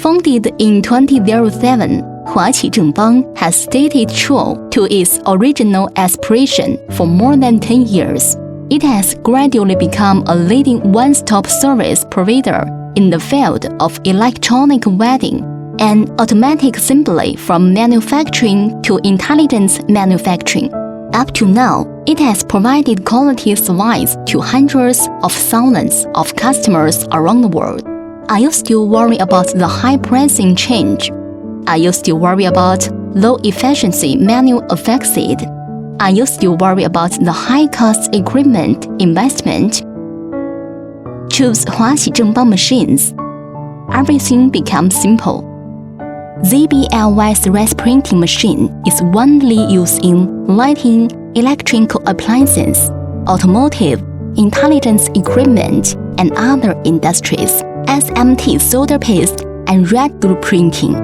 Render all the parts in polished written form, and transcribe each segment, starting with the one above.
Founded in 2007, Huaqi Zhengbang has stayed true to its original aspiration for more than 10 years. It has gradually become a leading one-stop service provider in the field of electronic welding and automatic assembly from manufacturing to intelligent manufacturing. Up to now, it has provided quality service to hundreds of thousands of customers around the world. Are you still worried about the high pricing change? Are you still worried about low efficiency manual affixed? Are you still worried about the high cost equipment investment? Choose Huaqi Zhengbang machines. Everything becomes simple. ZBLY's rice printing machine is widely used in lighting, electrical appliances, automotive, intelligence equipment, and other industries. SMT solder paste and red glue printing.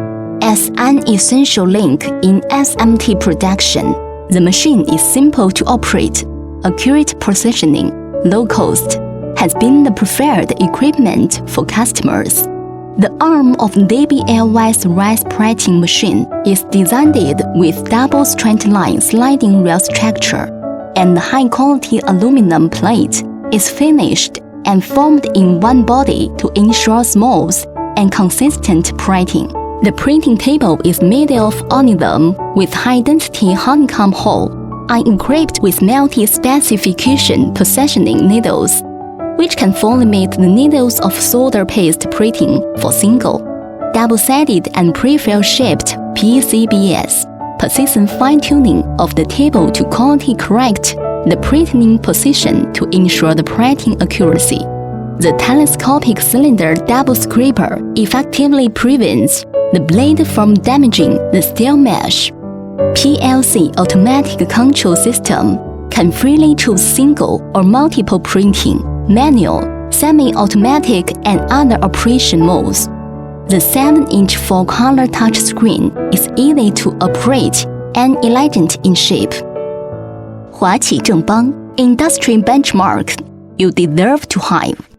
As an essential link in SMT production, the machine is simple to operate, accurate positioning, low cost, has been the preferred equipment for customers. The arm of ZBLY's rice printing machine is designed with double straight line sliding rail structure, and the high-quality aluminum plate is finished and formed in one body to ensure smooth and consistent printing. The printing table is made of aluminum with high-density honeycomb hole and equipped with multi-specification positioning needles, which can fully meet the needles of solder paste printing for single, double-sided and pre-fill shaped PCBs. Precision fine-tuning of the table to quality correct the printing position to ensure the printing accuracy. The telescopic cylinder double scraper effectively prevents the blade from damaging the steel mesh. PLC automatic control system can freely choose single or multiple printing, manual, semi-automatic, and other operation modes. The 7-inch full-color touchscreen is easy to operate and elegant in shape. Huaqi Zhengbang, industry benchmark you deserve to have.